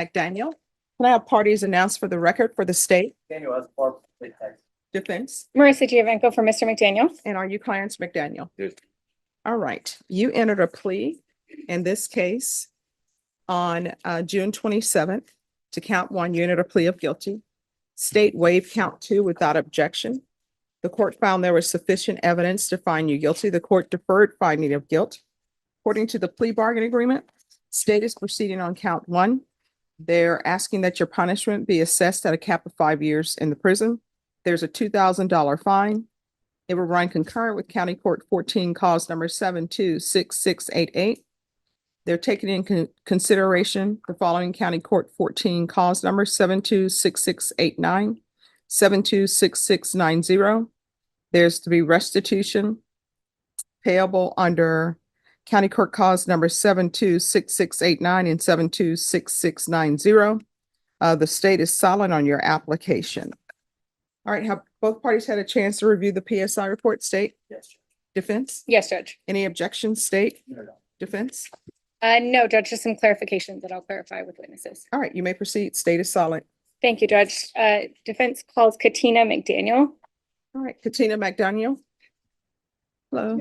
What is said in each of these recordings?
McDaniel. Can I have parties announced for the record for the state Daniel as part of the text. defense? Marissa Giovanco for Mr. McDaniel. And are you Clarence McDaniel? Yes. All right. You entered a plea in this case on June 27th. To count one, you entered a plea of guilty. State waived count two without objection. The court found there was sufficient evidence to find you guilty. The court deferred finding of guilt. According to the plea bargain agreement, state is proceeding on count one. They're asking that your punishment be assessed at a cap of 5 years in the prison. There's a $2,000 fine. It will run concurrent with County Court 14, cause number 726688. They're taking in consideration the following County Court 14, cause number 726689, 726690. There's to be restitution payable under County Court cause number 726689 and 726690. The state is silent on your application. All right, have both parties had a chance to review the PSI report, state? Yes. Defense? Yes, Judge. Any objections, state? No. Defense? No, Judge, just some clarifications that I'll clarify with witnesses. All right, you may proceed. State is silent. Thank you, Judge. Defense calls Katina McDaniel. All right, Katina McDaniel. Hello.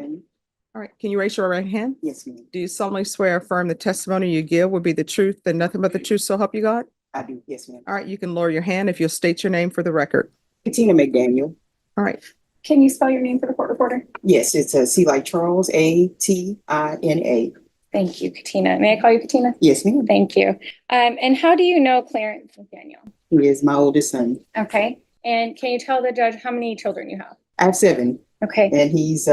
All right, can you raise your right hand? Yes, ma'am. Do you solemnly swear or affirm the testimony you give will be the truth and nothing but the truth, so help you God? I do. Yes, ma'am. All right, you can lower your hand if you'll state your name for the record. Katina McDaniel. All right, Can you spell your name for the court reporter? Yes, it's a C like Charles, Atina. Thank you, Katina. May I call you Katina? Yes, ma'am. Thank you. And how do you know Clarence McDaniel? He is my oldest son. Okay. And can you tell the judge how many children you have? I have 7, Okay. and he's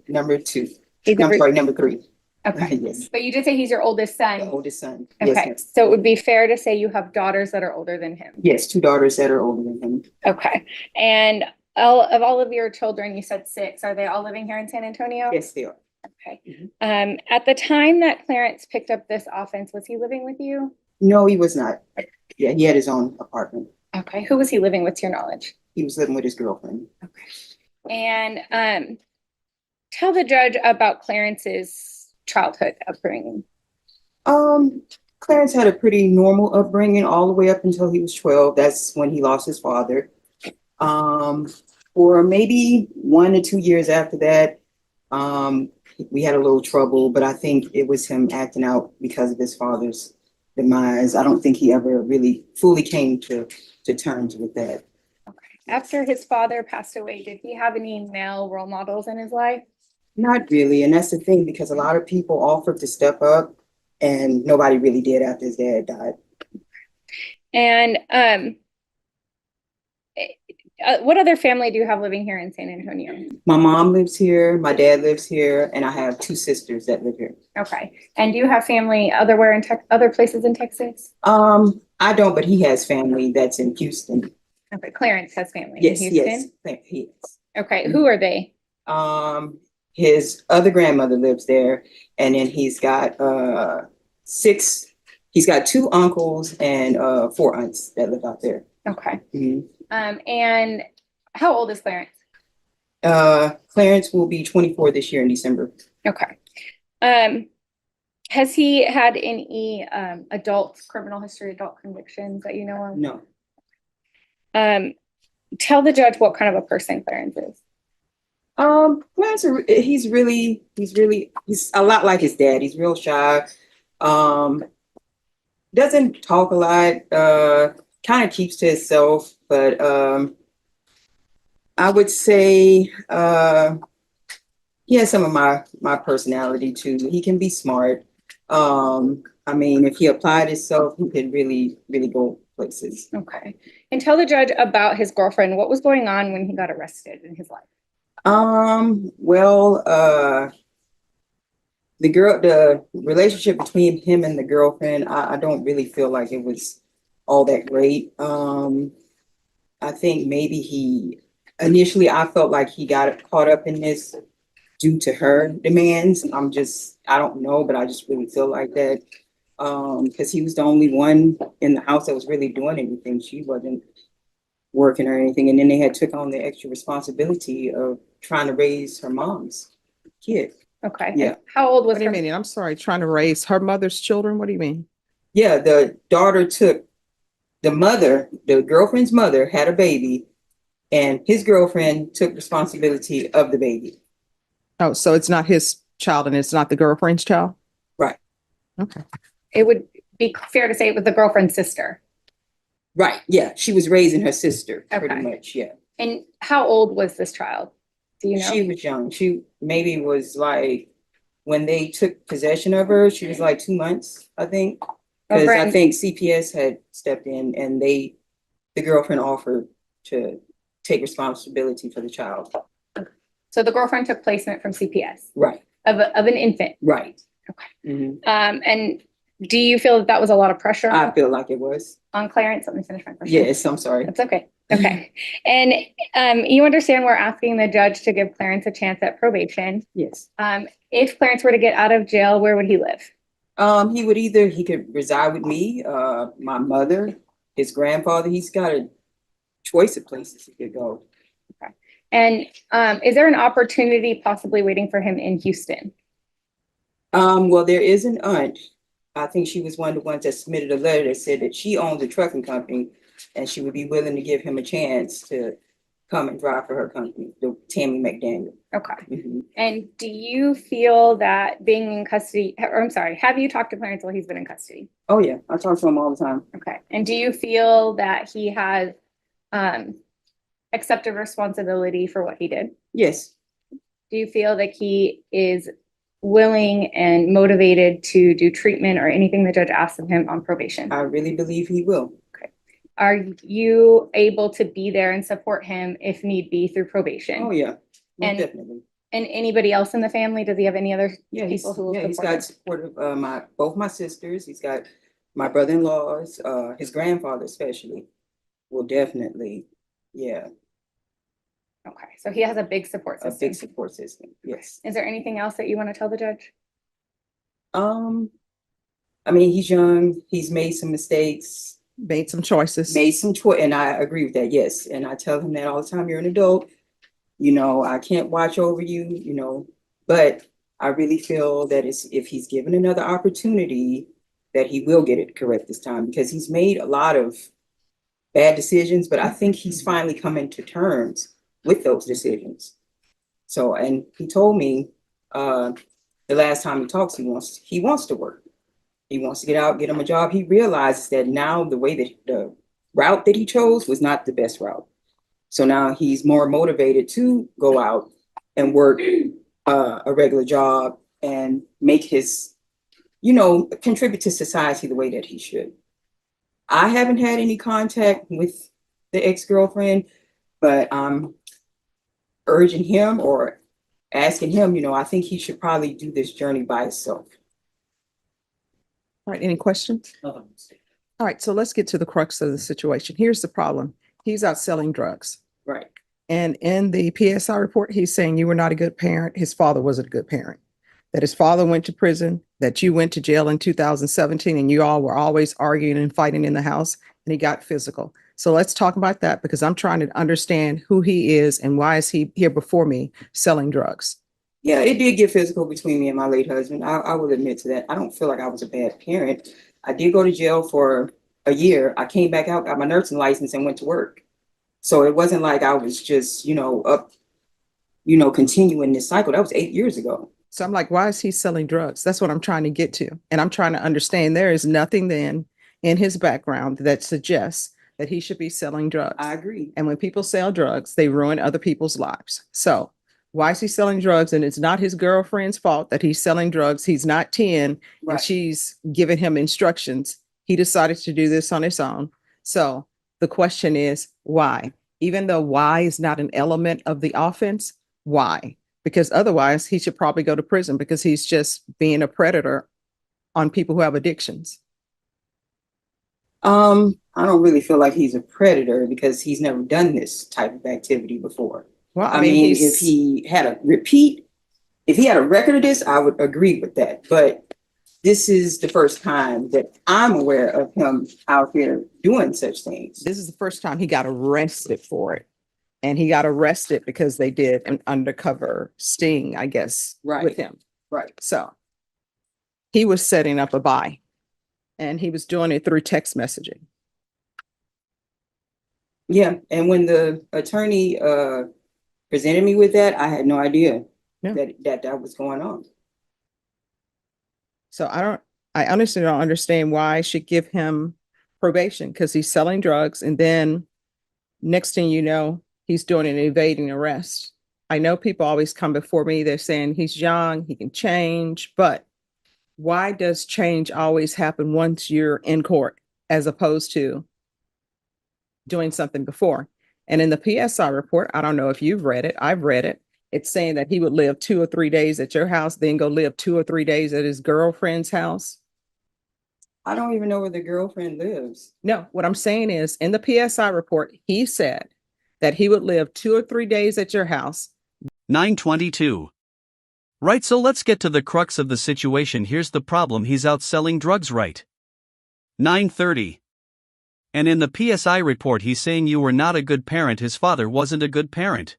number 2. He's I'm sorry, number 3. Okay. Yes, But you did say he's your oldest the son. oldest son. Yes, Okay. ma'am. So it would be fair to say you have daughters that are older than him. Yes, 2 daughters that are older than him. Okay. And all of your children, you said 6, are they all living here in San Antonio? Yes, they are. Okay. Mhm. At the time that Clarence picked up this offense, was he living with you? No, he was not. Yeah, he had his own apartment. Okay. Who was he living with, to your knowledge? He was living with his girlfriend. Okay. And tell the judge about Clarence's childhood upbringing. Clarence had a pretty normal upbringing all the way up until he was 12. That's when he lost his father. For maybe 1 or 2 years after that, we had a little trouble, but I think it was him acting out because of his father's demise. I don't think he ever really fully came to terms with that. Okay. After his father passed away, did he have any male role models in his life? Not really, and that's the thing, because a lot of people offered to step up and nobody really did after his dad died. And what other family do you have living here in San Antonio? My mom lives here, my dad lives here, and I have 2 sisters that live here. Okay. And do you have family other places in Texas? I don't, but he has family that's in Houston. Okay. Clarence has family Yes, in Houston? yes, he is. Okay. Who are they? His other grandmother lives there, and then he's got 2 uncles and 4 aunts that live out there. Okay. Mhm. And how old is Clarence? Clarence will be 24 this year in December. Okay. Has he had any adult criminal history, adult convictions that you know of? No. Tell the judge what kind of a person Clarence is. Clarence, he's a lot like his dad. He's real shy. Doesn't talk a lot. Kind of keeps to himself, but I would say he has some of my personality too. He can be smart. I mean, if he applied himself, he could really go places. Okay. And tell the judge about his girlfriend. What was going on when he got arrested in his life? Well, the relationship between him and the girlfriend, I don't really feel like it was all that great. I think maybe initially I felt like he got caught up in this due to her demands. I don't know, but I just really feel like that. Because he was the only one in the house that was really doing anything. She wasn't working or anything. And then they had took on the extra responsibility of trying to raise her mom's kid. Okay. Yeah. And how old was what do you her? mean? I'm sorry, trying to raise her mother's children? What do you mean? Yeah, the daughter took the mother, the girlfriend's mother had a baby, and his girlfriend took responsibility of the baby. Oh, so it's not his child and it's not the girlfriend's child? Right. Okay. It would be fair to say it was the girlfriend's sister. Right. Yeah. She was raising her sister pretty Okay. much. Yeah. And how old was this child? Do you know? She was young. She maybe was like, when they took possession of her, she was like 2 months, I think. Because I Brandon- think CPS had stepped in and the girlfriend offered to take responsibility for the child. So the girlfriend took placement from CPS Right. of an infant. Right. Okay. Mhm. And do you feel that was a lot of pressure I feel like it was. on Clarence? Let me finish my question. Yes, I'm sorry. That's okay. Okay. And you understand we're asking the judge to give Clarence a chance at probation. Yes. If Clarence were to get out of jail, where would he live? He could reside with me, my mother, his grandfather. He's got a choice of places he could go. And is there an opportunity possibly waiting for him in Houston? Well, there is an aunt. I think she was one of the ones that submitted a letter that said that she owns a trucking company and she would be willing to give him a chance to come and drive for her company, the Tammy McDaniel. Okay. Mhm. And do you feel that being in custody, or I'm sorry, have you talked to Clarence while he's been in custody? Oh, yeah. I talk to him all the time. Okay. And do you feel that he has accepted responsibility for what he did? Yes. Do you feel that he is willing and motivated to do treatment or anything the judge asks of him on probation? I really believe he will. Are you able to be there and support him if need be through probation? Oh, yeah. Most And- definitely. And anybody else in the family? Does he have any other Yeah, people who will he's support him? got support of both my sisters. He's got my brother-in-laws, his grandfather especially will definitely, yeah, Okay, so he has a big support a system. big support system. Yes. Is there anything else that you want to tell the judge? I mean, he's young, he's made some mistakes, Made some choices. made some choice, and I agree with that, yes. And I tell him that all the time, you're an adult, I can't watch over you, but I really feel that if he's given another opportunity, that he will get it correct this time, because he's made a lot of bad decisions, but I think he's finally coming to terms with those decisions. So, and he told me, the last time he talks, he wants to work. He wants to get out, get him a job. He realizes that now the way that the route that he chose was not the best route. So now he's more motivated to go out and work a regular job and make contribute to society the way that he should. I haven't had any contact with the ex-girlfriend, but I'm urging him or asking him, I think he should probably do this journey by himself. All right, any questions? Nothing. All right, so let's get to the crux of the situation. Here's the problem. He's out selling drugs. Right. And in the PSI report, he's saying you were not a good parent. His father wasn't a good parent. That his father went to prison, that you went to jail in 2017, and you all were always arguing and fighting in the house, and he got physical. So let's talk about that, because I'm trying to understand who he is and why is he here before me selling drugs. Yeah, it did get physical between me and my late husband. I will admit to that. I don't feel like I was a bad parent. I did go to jail for a year. I came back out, got my nursing license, and went to work. So it wasn't like I was just, continuing this cycle. That was 8 years ago. So I'm like, why is he selling drugs? That's what I'm trying to get to. And I'm trying to understand there is nothing then in his background that suggests that he should be selling drugs. I agree. And when people sell drugs, they ruin other people's lives. So why is he selling drugs? And it's not his girlfriend's fault that he's selling drugs. He's not 10 and Right. she's giving him instructions. He decided to do this on his own. So the question is, why? Even though why is not an element of the offense, why? Because otherwise he should probably go to prison, because he's just being a predator on people who have addictions. I don't really feel like he's a predator because he's never done this type of activity before. Well, I mean, if he had a record of this, I would agree with that. But this is the first time that I'm aware of him out here doing such things. This is the first time he got arrested for it. And he got arrested because they did an undercover sting, I guess, Right. with him. Right. So he was setting up a buy. And he was doing it through text messaging. Yeah, and when the attorney presented me with that, I had no idea Yeah. that was going on. So I honestly don't understand why I should give him probation because he's selling drugs. And then next thing you know, he's doing an evading arrest. I know people always come before me. They're saying he's young, he can change, but why does change always happen once you're in court as opposed to doing something before? And in the PSI report, I don't know if you've read it, I've read it. It's saying that he would live 2 or 3 days at your house, then go live 2 or 3 days at his girlfriend's house. I don't even know where the girlfriend lives. No, what I'm saying is in the PSI report, he said that he would live 2 or 3 days at your house. 922. Right, so let's get to the crux of the situation. Here's the problem: he's out selling drugs, right? 930. And in the PSI report, he's saying you were not a good parent. His father wasn't a good parent.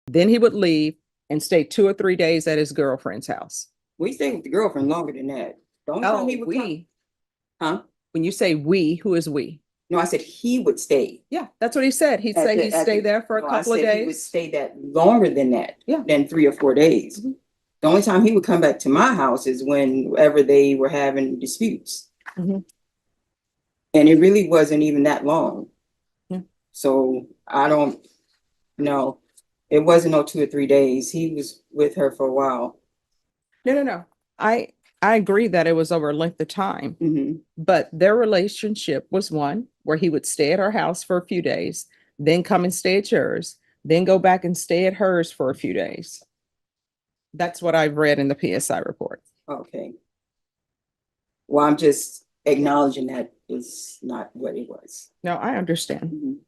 Then he would leave and stay 2 or 3 days at his girlfriend's house. We stayed with the girlfriend longer than that. The only Oh, time he would come, huh? When you say we, who is we? No, I said he would stay. Yeah, that's what he said. He'd At say the- he'd at stay the- there for a no, I couple of said He would days. stay that longer than that. Yeah. Than 3 or 4 days. Mhm. The only time he would come back to my house is whenever they were having disputes. Mhm. And it really wasn't even that long. Yeah. So I don't know. It wasn't no 2 or 3 days. He was with her for a while. No. I agree that it was over a length of time, Hmm. but their relationship was one where he would stay at her house for a few days, then come and stay at yours, then go back and stay at hers for a few days. That's what I've read in the PSI report. Okay. Well, I'm just acknowledging that is not what it was. No, I understand. Mhm.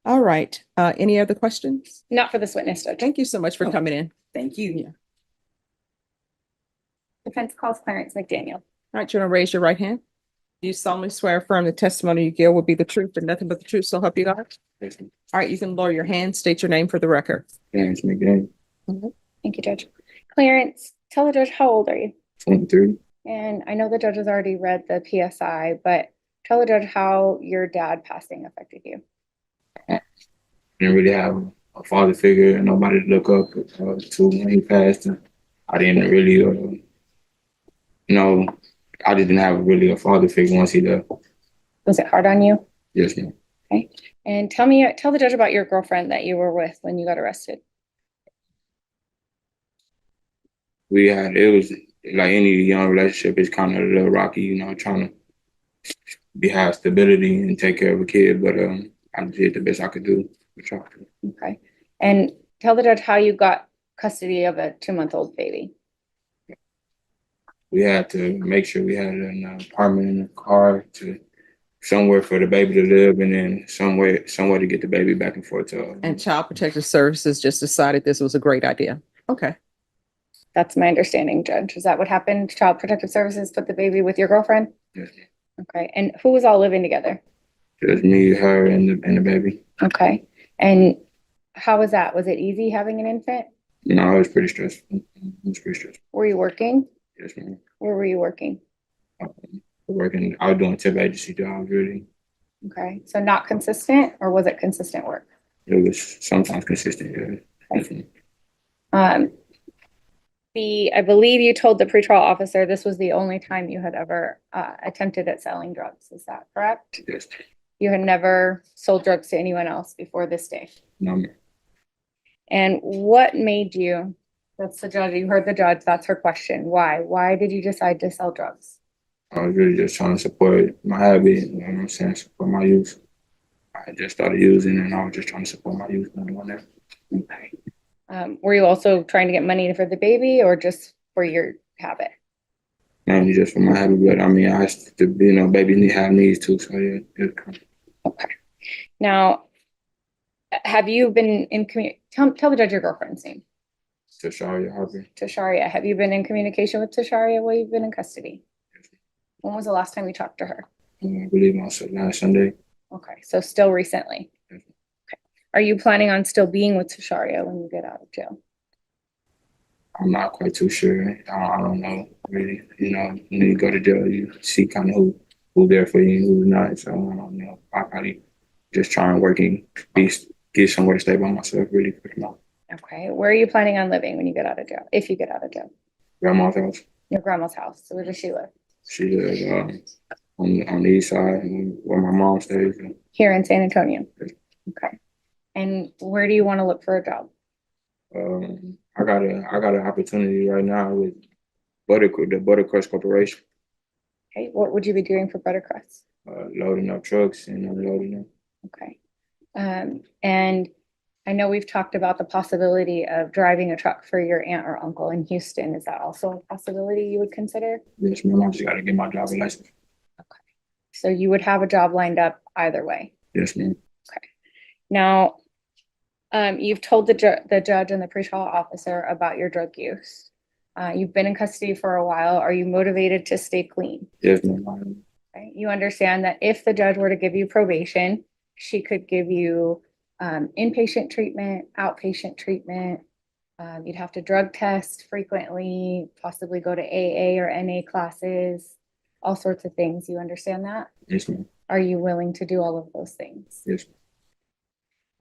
All right. Any other questions? Not for this witness, Judge. Thank you so much for Oh. coming in. Thank you. Yeah. Defense calls Clarence McDaniel. All right, you want to raise your right hand? Do you solemnly swear affirm the testimony you give will be the truth and nothing but the truth, so help you God? Yes, ma'am. All right, you can lower your hand, state your name for the record. Clarence McDaniel, Thank you, Judge. Clarence, tell the judge, how old are you? 23. And I know the judge has already read the PSI, but tell the judge how your dad passing affected you. Didn't really have a father figure and nobody to look up to when he passed. And I didn't really, I didn't have really a father figure once he left. Was it hard on you? Yes, ma'am. And tell the judge about your girlfriend that you were with when you got arrested. It was like any young relationship, it's kind of a little rocky, trying to have stability and take care of a kid. But I did the best I could do. Okay. And tell the judge how you got custody of a 2-month-old baby. We had to make sure we had an apartment in the car to somewhere for the baby to live, and then somewhere to get the baby back and forth to. And Child Protective Services just decided this was a great idea. Okay. That's my understanding, Judge. Is that what happened? Child Protective Services put the baby with your girlfriend? Yes, Okay. And who was all living together? just me, her, and the baby. Okay. And how was that? Was it easy having an infant? It was pretty stressful. It was pretty stressful. Were you working? Yes, ma'am. Where were you working? Working, I was doing temp agency jobs, really. Okay. So not consistent, or was it consistent work? It was sometimes consistent, yeah. Definitely. I believe you told the pretrial officer this was the only time you had ever attempted at selling drugs. Is that correct? Yes. You had never sold drugs to anyone else before this day. No, ma'am. And what made you, that's the judge, you heard the judge, that's her question. Why? Why did you decide to sell drugs? I was really just trying to support my habit, you know what I'm saying, support my youth. I just started using and I was just trying to support my youth and doing that. Okay. Were you also trying to get money for the baby or just for your habit? Mainly just for my habit, but I mean, I have to, babies have needs too, so yeah. Okay. Now, have you been in tell the judge your girlfriend's name. Tasharia Harper. Tasharia. Have you been in communication with Tasharia while you've been in custody? When was the last time you talked to her? I believe on last Sunday. Okay, so still recently. Okay. Are you planning on still being with Tasharia when you get out of jail? I'm not quite too sure. I don't know really. You know, when you go to jail, you see kind of who there for you and who's not. So I don't know. I probably just try and work and get somewhere to stay by myself really for now. Okay. Where are you planning on living when you get out of jail? If you get out of jail? Grandma's house. Your grandma's house. So where does she live? She lives on the east side where my mom stays. Here in San Antonio. Okay. And where do you want to look for a job? I got an opportunity right now with the Buttercrust Corporation, Okay. What would you be doing for Buttercrust? loading up trucks and unloading them. Okay. And I know we've talked about the possibility of driving a truck for your aunt or uncle in Houston. Is that also a possibility you would consider? Yes, ma'am. I just got to get my driver's license. Okay. So you would have a job lined up either way. Yes, ma'am. Okay. Now, you've told the judge and the pretrial officer about your drug use. You've been in custody for a while. Are you motivated to stay clean? Yes, ma'am. Okay. You understand that if the judge were to give you probation, she could give you inpatient treatment, outpatient treatment. You'd have to drug test frequently, possibly go to AA or NA classes, all sorts of things. You understand that? Yes, ma'am. Are you willing to do all of those things? Yes.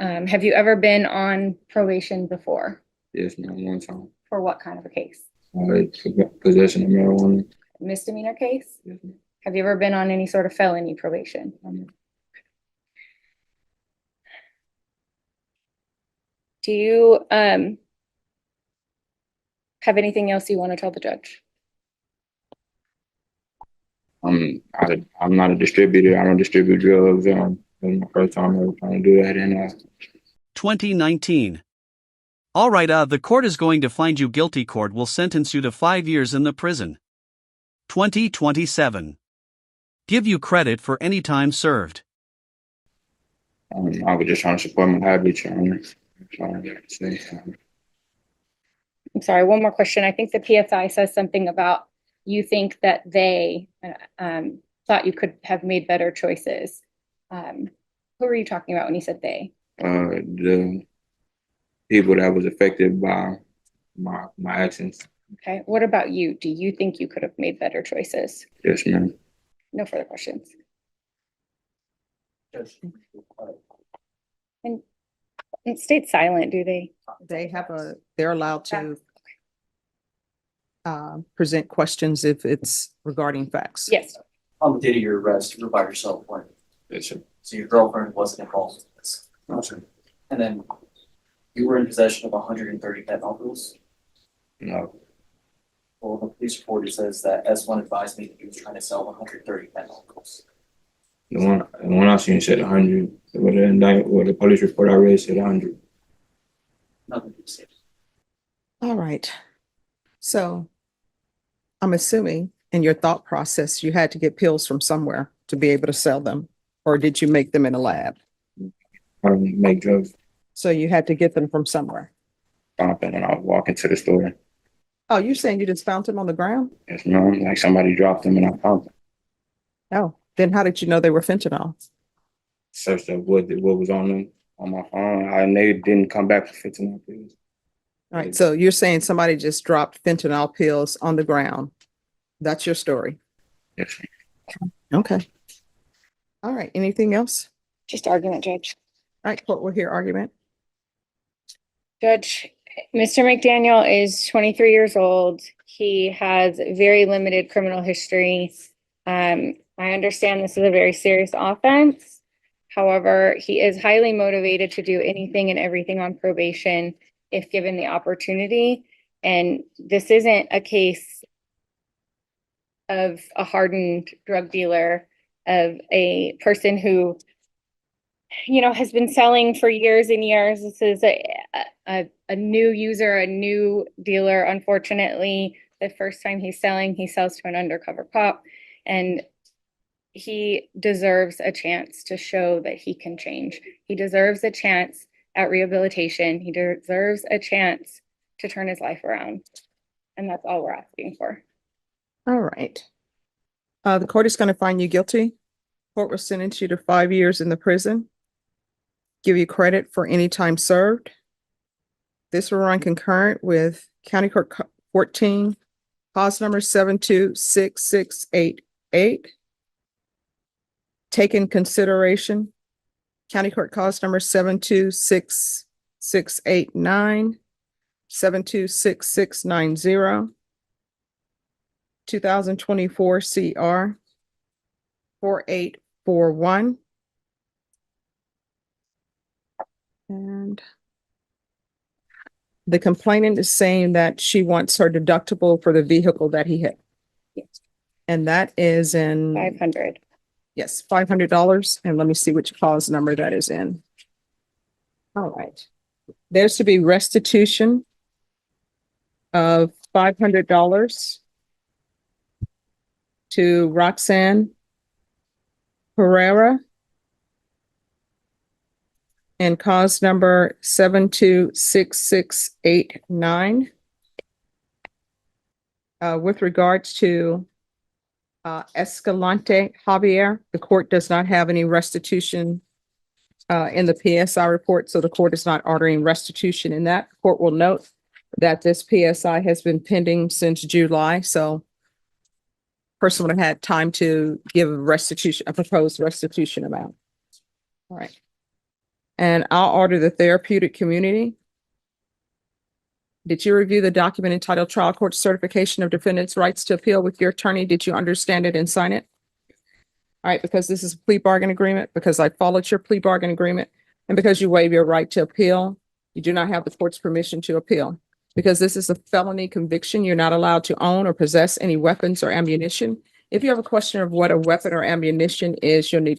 Have you ever been on probation before? Yes, ma'am. One time. For what kind of a case? Possession of marijuana. Misdemeanor case? Yes, ma'am. Have you ever been on any sort of felony probation? Do you have anything else you want to tell the judge? I'm not a distributor. I don't distribute drugs. It was my first time ever trying to do that, and 2019. All right, the court is going to find you guilty. Court will sentence you to 5 years in the prison. 2027. Give you credit for any time served. I was just trying to support my habit, trying to say. I'm sorry, one more question. I think the PSI says something about you think that they thought you could have made better choices. Who were you talking about when you said they? The people that was affected by my actions. Okay. What about you? Do you think you could have made better choices? Yes, ma'am. No further questions. And stay silent, do they? They're allowed to present questions if it's regarding facts. Yes. On the date of your arrest, you were by yourself, weren't you? Yes, sir. So your girlfriend wasn't involved in this. No, sir. And then you were in possession of 130 fentanyl pills. No. Well, the police report says that S1 advised me that he was trying to sell 130 fentanyl pills. The one I seen said 100. The police report I read said 100. Nothing to say. All right. So I'm assuming in your thought process, you had to get pills from somewhere to be able to sell them, or did you make them in a lab? I don't make drugs. So you had to get them from somewhere. Stomping and I was walking to the store. Oh, you're saying you just found them on the ground? Yes, ma'am. Like somebody dropped them and I found them. Oh, then how did you know they were fentanyl? Searched up what was on them on my phone, and they didn't come back for 15 pills. All right. So you're saying somebody just dropped fentanyl pills on the ground. That's your story. Yes, ma'am. Okay. All right. Anything else? Just argument, Judge. All right. Court will hear argument. Judge, Mr. McDaniel is 23 years old. He has very limited criminal history. I understand this is a very serious offense. However, he is highly motivated to do anything and everything on probation if given the opportunity. And this isn't a case of a hardened drug dealer, of a person who, you know, has been selling for years and years. This is a new user, a new dealer. Unfortunately, the first time he's selling, he sells to an undercover cop, and he deserves a chance to show that he can change. He deserves a chance at rehabilitation. He deserves a chance to turn his life around. And that's all we're asking for. All right. The court is going to find you guilty. Court will sentence you to 5 years in the prison. Give you credit for any time served. This will run concurrent with County Court 14, cause number 726688. Take in consideration, County Court cause number 726689, 726690, 2024 CR 4841. And the complainant is saying that she wants her deductible for the vehicle that he hit. Yes. And that is in, 500. yes, $500. And let me see which clause number that is in. All right. There's to be restitution of $500 to Roxanne Pereira. And cause number 726689. With regards to Escalante Javier, the court does not have any restitution in the PSI report, so the court is not ordering restitution in that. The court will note that this PSI has been pending since July, so person would have had time to give a proposed restitution amount. All right. And I'll order the therapeutic community. Did you review the document entitled Trial Court Certification of Defendant's Rights to Appeal with your attorney? Did you understand it and sign it? All right, because this is a plea bargain agreement, because I followed your plea bargain agreement, and because you waive your right to appeal, you do not have the court's permission to appeal. Because this is a felony conviction, you're not allowed to own or possess any weapons or ammunition. If you have a question of what a weapon or ammunition is, you'll need